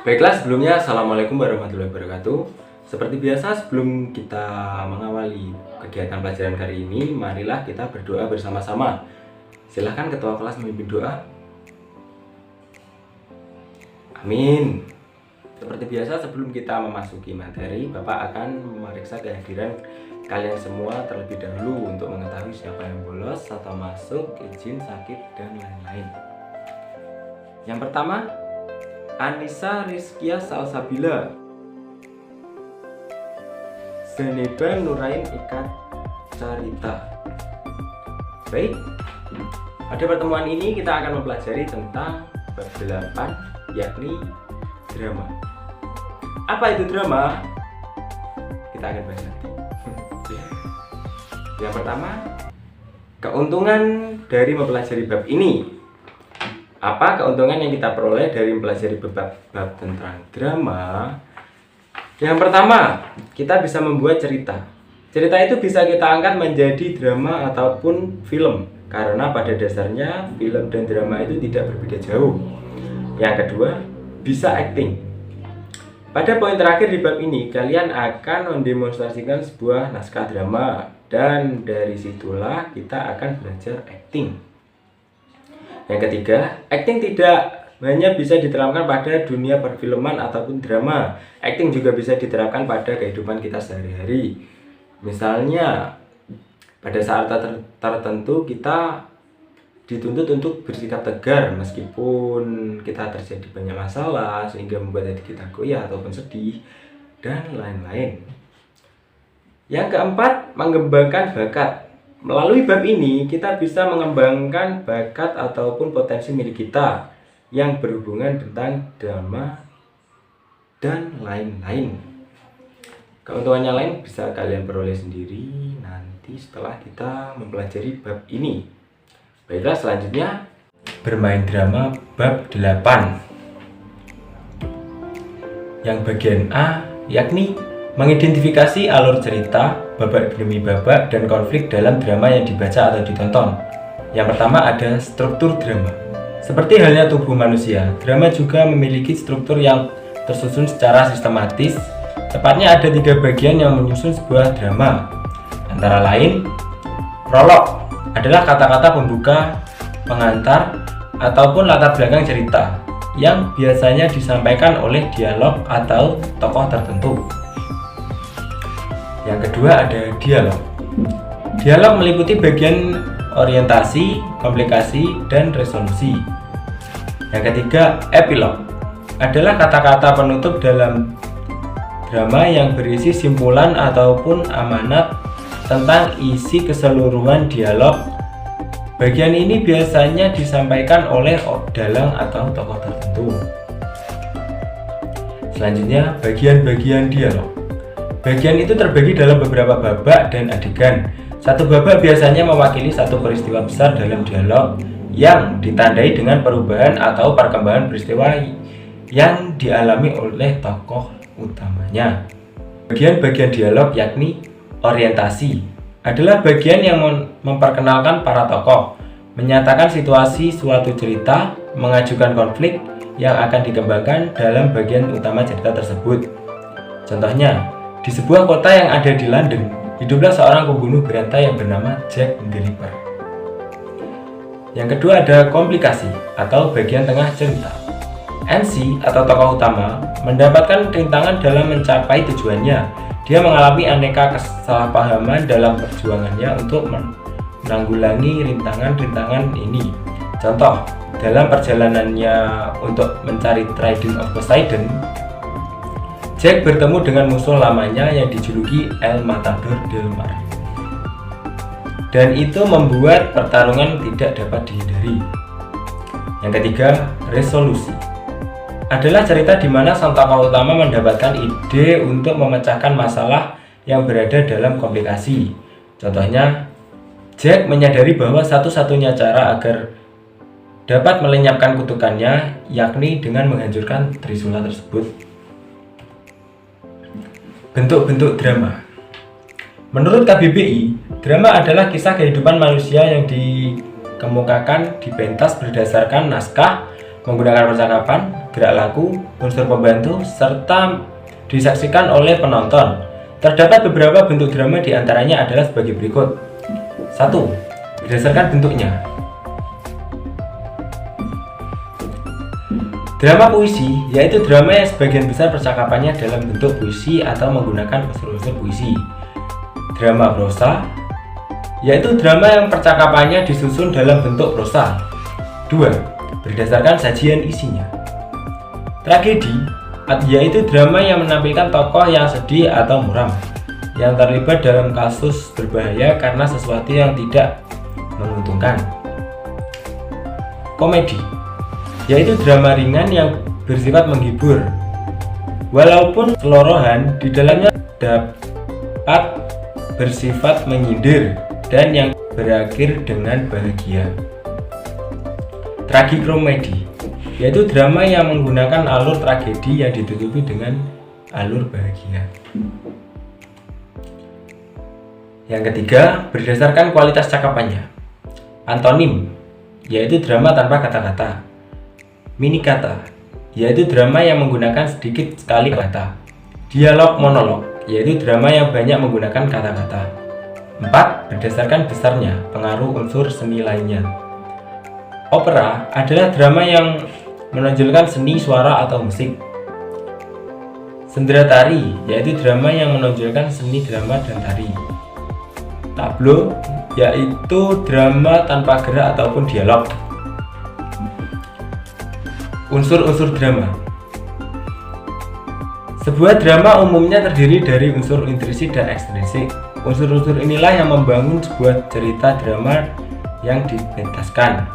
Baiklah, sebelumnya Assalamualaikum warahmatullahi wabarakatuh. Seperti biasa, sebelum kita mengawali kegiatan pelajaran kali ini, marilah kita berdoa bersama-sama. Silahkan ketua kelas memimpin doa. Amin. Seperti biasa, sebelum kita memasuki materi, Bapak akan memeriksa kehadiran kalian semua terlebih dahulu untuk mengetahui siapa yang bolos atau masuk, izin, sakit, dan lain-lain. Yang pertama, Anissa Rizkia Salsabila, Zeneba Nurain Ikat Carita. Baik, pada pertemuan ini kita akan mempelajari tentang bab 8, yakni drama. Apa itu drama? Kita akan bahas nanti. Yang pertama, keuntungan dari mempelajari bab ini. Apa keuntungan yang kita peroleh dari mempelajari bab tentang drama? Yang pertama, kita bisa membuat cerita. Cerita itu bisa kita angkat menjadi drama ataupun film, karena pada dasarnya film dan drama itu tidak berbeda jauh. Yang kedua, bisa acting. Pada poin terakhir di bab ini, kalian akan mendemonstrasikan sebuah naskah drama, dan dari situlah kita akan belajar acting. Yang ketiga, acting tidak hanya bisa diterapkan pada dunia perfilman ataupun drama. Acting juga bisa diterapkan pada kehidupan kita sehari-hari. Misalnya, pada saat tertentu kita dituntut untuk bersikap tegar meskipun kita terjadi banyak masalah sehingga membuat hati kita goyah ataupun sedih, dan lain-lain. Yang keempat, mengembangkan bakat. Melalui bab ini, kita bisa mengembangkan bakat ataupun potensi milik kita yang berhubungan tentang drama dan lain-lain. Keuntungannya lain bisa kalian peroleh sendiri nanti setelah kita mempelajari bab ini. Baiklah, selanjutnya bermain drama bab 8. Yang bagian A, yakni mengidentifikasi alur cerita, babak demi babak, dan konflik dalam drama yang dibaca atau ditonton. Yang pertama ada struktur drama. Seperti halnya tubuh manusia, drama juga memiliki struktur yang tersusun secara sistematis. Tepatnya ada 3 bagian yang menyusun sebuah drama. Antara lain, prolog adalah kata-kata pembuka, pengantar, ataupun latar belakang cerita yang biasanya disampaikan oleh dialog atau tokoh tertentu. Yang kedua ada dialog. Dialog meliputi bagian orientasi, komplikasi, dan resolusi. Yang ketiga, epilog adalah kata-kata penutup dalam drama yang berisi simpulan ataupun amanat tentang isi keseluruhan dialog. Bagian ini biasanya disampaikan oleh dalang atau tokoh tertentu. Selanjutnya, bagian-bagian dialog. Bagian itu terbagi dalam beberapa babak dan adegan. Satu babak biasanya mewakili satu peristiwa besar dalam dialog yang ditandai dengan perubahan atau perkembangan peristiwa yang dialami oleh tokoh utamanya. Bagian-bagian dialog yakni orientasi adalah bagian yang memperkenalkan para tokoh, menyatakan situasi suatu cerita, mengajukan konflik yang akan dikembangkan dalam bagian utama cerita tersebut. Contohnya, di sebuah kota yang ada di London, hiduplah seorang pembunuh berantai yang bernama Jack the Ripper. Yang kedua ada komplikasi atau bagian tengah cerita. MC atau tokoh utama mendapatkan rintangan dalam mencapai tujuannya. Dia mengalami aneka kesalahpahaman dalam perjuangannya untuk menanggulangi rintangan-rintangan ini. Contoh, dalam perjalanannya untuk mencari Trident of Poseidon, Jack bertemu dengan musuh lamanya yang dijuluki El Matador del Mar. Dan itu membuat pertarungan tidak dapat dihindari. Yang ketiga, resolusi. Adalah cerita di mana sang tokoh utama mendapatkan ide untuk memecahkan masalah yang berada dalam komplikasi. Contohnya, Jack menyadari bahwa satu-satunya cara agar dapat melenyapkan kutukannya yakni dengan menghancurkan Trisula tersebut. Bentuk-bentuk drama. Menurut KBBI, drama adalah kisah kehidupan manusia yang dikemukakan dipentas berdasarkan naskah, menggunakan percakapan, gerak laku, unsur pembantu, serta disaksikan oleh penonton. Terdapat beberapa bentuk drama, diantaranya adalah sebagai berikut. 1. Berdasarkan bentuknya. Drama puisi, yaitu drama yang sebagian besar percakapannya dalam bentuk puisi atau menggunakan unsur-unsur puisi. Drama prosa, yaitu drama yang percakapannya disusun dalam bentuk prosa. 2. Berdasarkan sajian isinya. Tragedi, yaitu drama yang menampilkan tokoh yang sedih atau muram, yang terlibat dalam kasus berbahaya karena sesuatu yang tidak menguntungkan. Komedi, yaitu drama ringan yang bersifat menghibur, walaupun kelorohan di dalamnya dapat bersifat menyindir dan yang berakhir dengan bahagia. Tragikomedi, yaitu drama yang menggunakan alur tragedi yang ditutupi dengan alur bahagia. Yang ketiga, berdasarkan kualitas cakapannya. Antonim, yaitu drama tanpa kata-kata. Minikata, yaitu drama yang menggunakan sedikit sekali kata. Dialog monolog, yaitu drama yang banyak menggunakan kata-kata. 4. Berdasarkan besarnya pengaruh unsur seni lainnya. Opera adalah drama yang menonjolkan seni suara atau musik. Sendera tari, yaitu drama yang menonjolkan seni drama dan tari. Tableau, yaitu drama tanpa gerak ataupun dialog. Unsur-unsur drama. Sebuah drama umumnya terdiri dari unsur intrinsik dan ekstrinsik. Unsur-unsur inilah yang membangun sebuah cerita drama yang dipentaskan.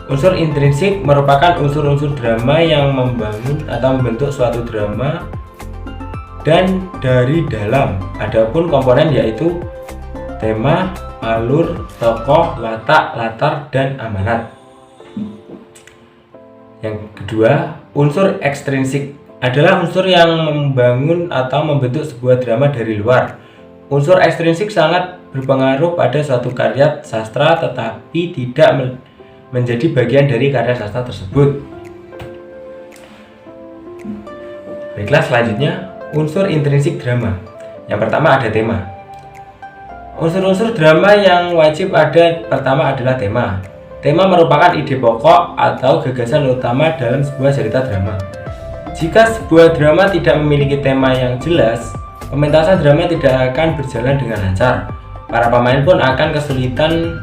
Unsur intrinsik merupakan unsur-unsur drama yang membangun atau membentuk suatu drama dan dari dalam. Adapun komponen yaitu tema, alur, tokoh, watak, latar, dan amanat. Yang kedua, unsur ekstrinsik adalah unsur yang membangun atau membentuk sebuah drama dari luar. Unsur ekstrinsik sangat berpengaruh pada suatu karya sastra tetapi tidak menjadi bagian dari karya sastra tersebut. Baiklah, selanjutnya unsur intrinsik drama. Yang pertama ada tema. Unsur-unsur drama yang wajib ada pertama adalah tema. Tema merupakan ide pokok atau gagasan utama dalam sebuah cerita drama. Jika sebuah drama tidak memiliki tema yang jelas, pementasan drama tidak akan berjalan dengan lancar. Para pemain pun akan kesulitan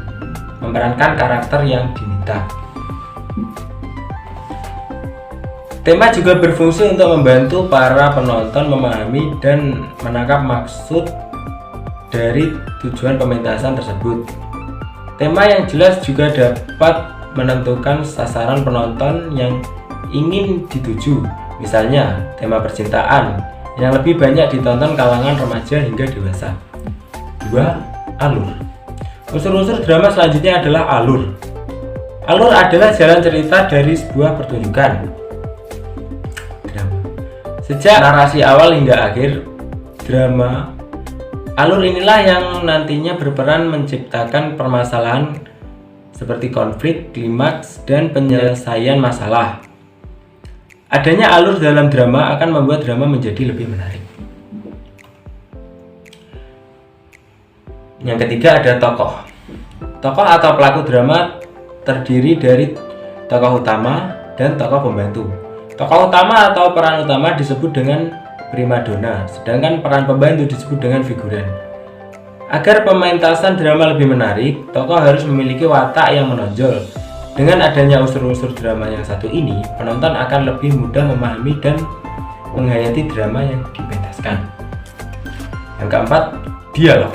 memerankan karakter yang diminta. Tema juga berfungsi untuk membantu para penonton memahami dan menangkap maksud dari tujuan pementasan tersebut. Tema yang jelas juga dapat menentukan sasaran penonton yang ingin dituju. Misalnya, tema percintaan yang lebih banyak ditonton kalangan remaja hingga dewasa. 2. Alur. Unsur-unsur drama selanjutnya adalah alur. Alur adalah jalan cerita dari sebuah pertunjukan drama. Sejak narasi awal hingga akhir drama, alur inilah yang nantinya berperan menciptakan permasalahan seperti konflik, klimaks, dan penyelesaian masalah. Adanya alur dalam drama akan membuat drama menjadi lebih menarik. Yang ketiga ada tokoh. Tokoh atau pelaku drama terdiri dari tokoh utama dan tokoh pembantu. Tokoh utama atau peran utama disebut dengan primadona, sedangkan peran pembantu disebut dengan figuran. Agar pementasan drama lebih menarik, tokoh harus memiliki watak yang menonjol. Dengan adanya unsur-unsur drama yang satu ini, penonton akan lebih mudah memahami dan menghayati drama yang dipentaskan. Yang keempat, dialog.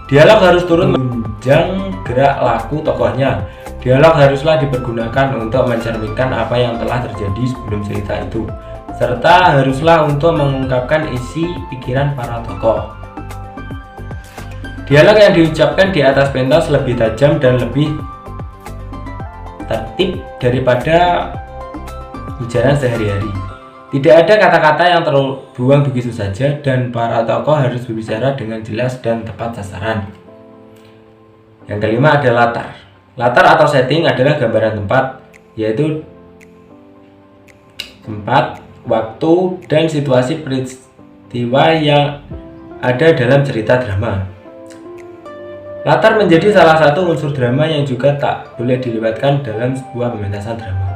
Dialog harus turut menunjang gerak laku tokohnya. Dialog haruslah dipergunakan untuk mencerminkan apa yang telah terjadi sebelum cerita itu, serta haruslah untuk mengungkapkan isi pikiran para tokoh. Dialog yang diucapkan di atas pentas lebih tajam dan lebih tertib daripada ujaran sehari-hari. Tidak ada kata-kata yang terbuang begitu saja dan para tokoh harus berbicara dengan jelas dan tepat sasaran. Yang kelima ada latar. Latar atau setting adalah gambaran tempat, yaitu tempat, waktu, dan situasi peristiwa yang ada dalam cerita drama. Latar menjadi salah satu unsur drama yang juga tak boleh dilewatkan dalam sebuah pementasan drama.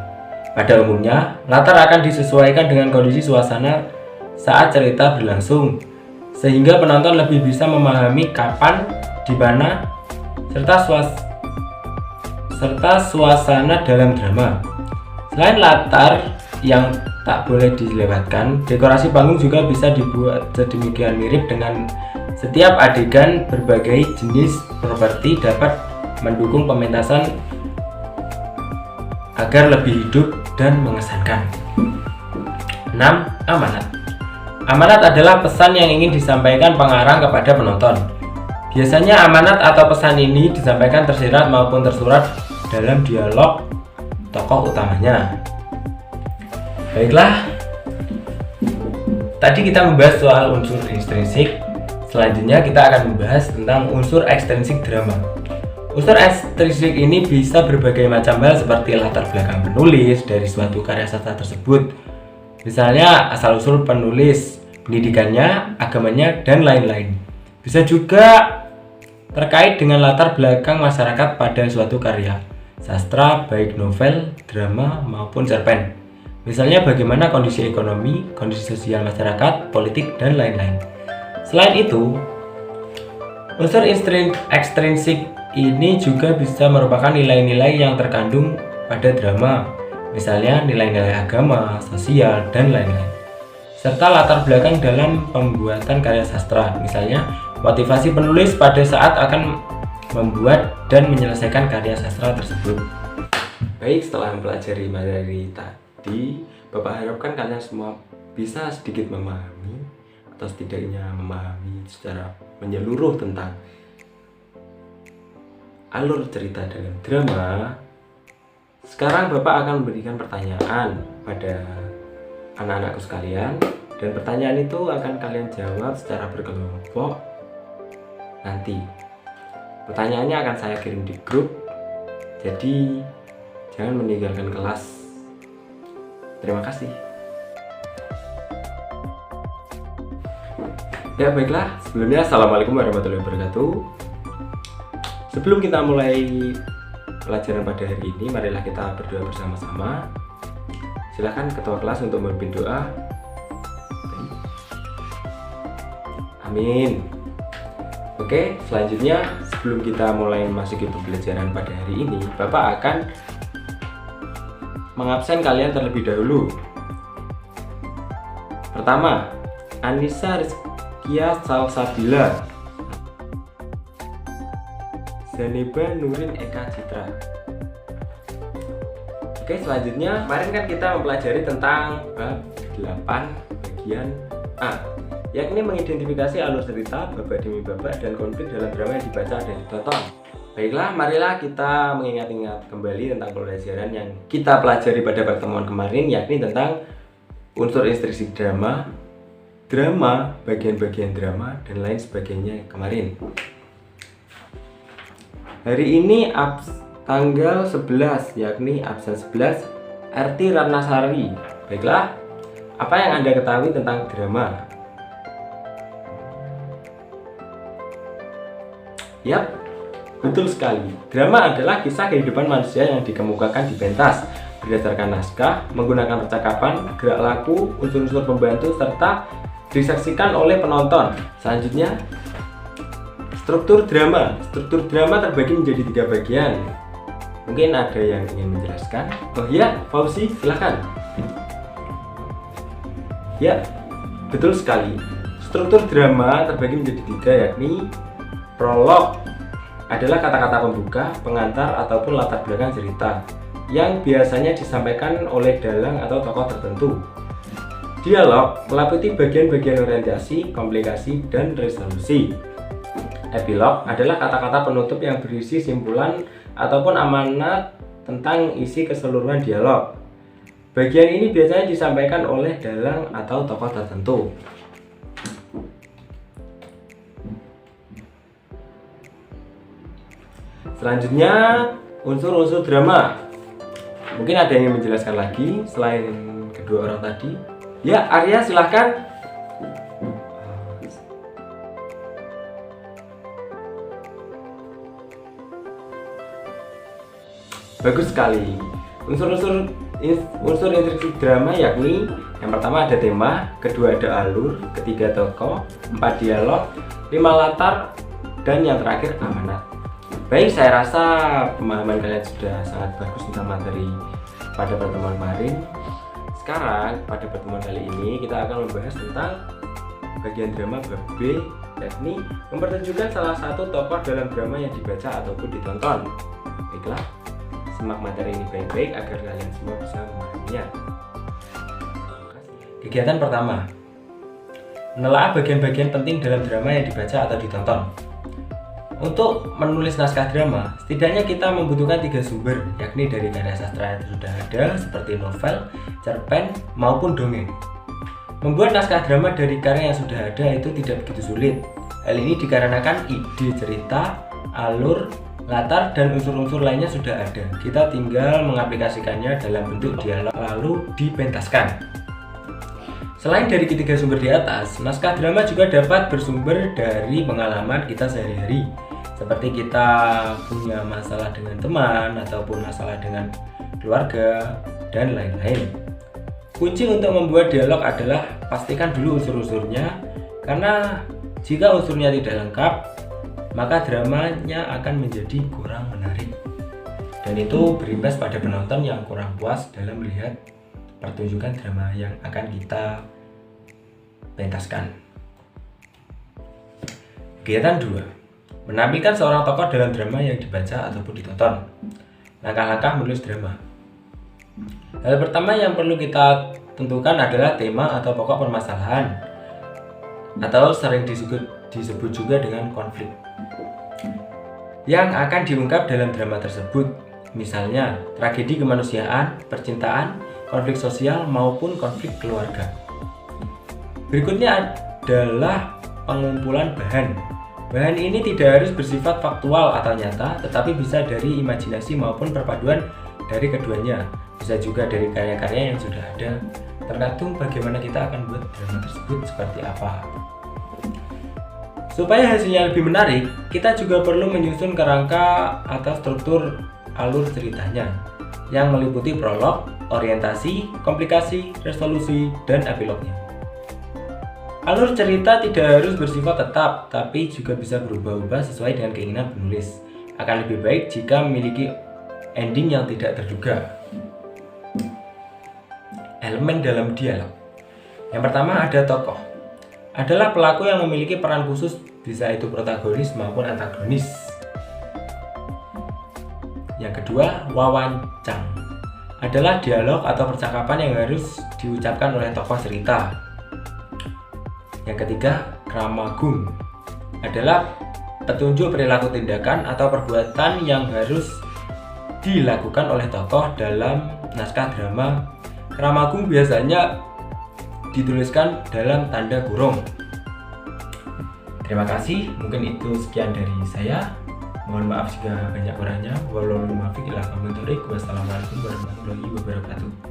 Pada umumnya, latar akan disesuaikan dengan kondisi suasana saat cerita berlangsung, sehingga penonton lebih bisa memahami kapan, di mana, serta suasana dalam drama. Selain latar yang tak boleh dilewatkan, dekorasi panggung juga bisa dibuat sedemikian mirip dengan setiap adegan. Berbagai jenis properti dapat mendukung pementasan agar lebih hidup dan mengesankan. 6. Amanat. Amanat adalah pesan yang ingin disampaikan pengarang kepada penonton. Biasanya amanat atau pesan ini disampaikan tersirat maupun tersurat dalam dialog tokoh utamanya. Baiklah, tadi kita membahas soal unsur intrinsik. Selanjutnya kita akan membahas tentang unsur ekstrinsik drama. Unsur ekstrinsik ini bisa berbagai macam hal seperti latar belakang penulis dari suatu karya sastra tersebut. Misalnya asal-usul penulis, pendidikannya, agamanya, dan lain-lain. Bisa juga terkait dengan latar belakang masyarakat pada suatu karya sastra, baik novel, drama, maupun cerpen. Misalnya bagaimana kondisi ekonomi, kondisi sosial masyarakat, politik, dan lain-lain. Selain itu, unsur ekstrinsik ini juga bisa merupakan nilai-nilai yang terkandung pada drama, misalnya nilai-nilai agama, sosial, dan lain-lain. Serta latar belakang dalam pembuatan karya sastra, misalnya motivasi penulis pada saat akan membuat dan menyelesaikan karya sastra tersebut. Baik, setelah mempelajari materi tadi, Bapak harapkan kalian semua bisa sedikit memahami atau setidaknya memahami secara menyeluruh tentang alur cerita dalam drama. Sekarang Bapak akan memberikan pertanyaan pada anak-anakku sekalian, dan pertanyaan itu akan kalian jawab secara berkelompok nanti. Pertanyaannya akan saya kirim di grup, jadi jangan meninggalkan kelas. Terima kasih. Ya baiklah, sebelumnya assalamualaikum warahmatullahi wabarakatuh. Sebelum kita mulai pelajaran pada hari ini, marilah kita berdoa bersama-sama. Silakan ketua kelas untuk memimpin doa. Amin. Oke, selanjutnya sebelum kita mulai memasuki pembelajaran pada hari ini, Bapak akan mengabsen kalian terlebih dahulu. Pertama, Anissa Rizkia Salsabila, Zaneba Nurin Eka Citra. Oke, selanjutnya kemarin kan kita mempelajari tentang bab 8 bagian A, yakni mengidentifikasi alur cerita, babak demi babak, dan konflik dalam drama yang dibaca dan ditonton. Baiklah, marilah kita mengingat-ingat kembali tentang pelajaran yang kita pelajari pada pertemuan kemarin, yakni tentang unsur intrinsik drama, bagian-bagian drama, dan lain sebagainya kemarin. Hari ini tanggal 11, yakni absen 11, Arti Ratnasari. Baiklah, apa yang Anda ketahui tentang drama? Yap, betul sekali. Drama adalah kisah kehidupan manusia yang dikemukakan di pentas berdasarkan naskah, menggunakan percakapan, gerak laku, unsur-unsur pembantu, serta disaksikan oleh penonton. Selanjutnya, struktur drama. Struktur drama terbagi menjadi 3 bagian. Mungkin ada yang ingin menjelaskan? Oh iya, Fauzi, silakan. Ya, betul sekali. Struktur drama terbagi menjadi 3, yakni prolog adalah kata-kata pembuka, pengantar, ataupun latar belakang cerita yang biasanya disampaikan oleh dalang atau tokoh tertentu. Dialog meliputi bagian-bagian orientasi, komplikasi, dan resolusi. Epilog adalah kata-kata penutup yang berisi simpulan ataupun amanat tentang isi keseluruhan dialog. Bagian ini biasanya disampaikan oleh dalang atau tokoh tertentu. Selanjutnya, unsur-unsur drama. Mungkin ada yang menjelaskan lagi selain kedua kedua orang tadi. Ya, Arya silahkan. Bagus sekali. Unsur instruksi drama yakni yang pertama ada tema, kedua ada alur, ketiga tokoh, 4 dialog, 5 latar, dan yang terakhir amanat. Baik, saya rasa pemahaman kalian sudah sangat bagus tentang materi pada pertemuan kemarin. Sekarang pada pertemuan kali ini kita akan membahas tentang bagian drama bab B, yakni mempertunjukkan salah satu tokoh dalam drama yang dibaca ataupun ditonton. Baiklah, simak materi ini baik-baik agar kalian semua bisa memahaminya. Kegiatan pertama, menelaah bagian-bagian penting dalam drama yang dibaca atau ditonton. Untuk menulis naskah drama, setidaknya kita membutuhkan 3 sumber, yakni dari karya sastra yang sudah ada seperti novel, cerpen, maupun dongeng. Membuat naskah drama dari karya yang sudah ada itu tidak begitu sulit. Hal ini dikarenakan ide cerita, alur, latar, dan unsur-unsur lainnya sudah ada. Kita tinggal mengaplikasikannya dalam bentuk dialog lalu dipentaskan. Selain dari ketiga sumber di atas, naskah drama juga dapat bersumber dari pengalaman kita sehari-hari. Seperti kita punya masalah dengan teman, ataupun masalah dengan keluarga, dan lain-lain. Kunci untuk membuat dialog adalah pastikan dulu unsur-unsurnya, karena jika unsurnya tidak lengkap, maka dramanya akan menjadi kurang menarik. Dan itu berimbas pada penonton yang kurang puas dalam melihat pertunjukan drama yang akan kita pentaskan. Kegiatan 2. Menampilkan seorang tokoh dalam drama yang dibaca ataupun ditonton. Langkah-langkah menulis drama. Hal pertama yang perlu kita tentukan adalah tema atau pokok permasalahan, atau sering disebut juga dengan konflik, yang akan diungkap dalam drama tersebut. Misalnya, tragedi kemanusiaan, percintaan, konflik sosial, maupun konflik keluarga. Berikutnya adalah pengumpulan bahan. Bahan ini tidak harus bersifat faktual atau nyata, tetapi bisa dari imajinasi maupun perpaduan dari keduanya. Bisa juga dari karya-karya yang sudah ada, tergantung bagaimana kita akan buat drama tersebut seperti apa. Supaya hasilnya lebih menarik, kita juga perlu menyusun kerangka atau struktur alur ceritanya, yang meliputi prolog, orientasi, komplikasi, resolusi, dan epilognya. Alur cerita tidak harus bersifat tetap, tapi juga bisa berubah-ubah sesuai dengan keinginan penulis. Akan lebih baik jika memiliki ending yang tidak terduga. Elemen dalam dialog. Yang pertama ada tokoh. Adalah pelaku yang memiliki peran khusus, bisa itu protagonis maupun antagonis. Yang kedua, wawancang. Adalah dialog atau percakapan yang harus diucapkan oleh tokoh cerita. Yang ketiga, kramagung. Adalah petunjuk perilaku tindakan atau perbuatan yang harus dilakukan oleh tokoh dalam naskah drama. Kramagung biasanya dituliskan dalam tanda kurung. Terima kasih, mungkin itu sekian dari saya. Mohon maaf jika banyak kurangnya. Wassalamualaikum warahmatullahi wabarakatuh.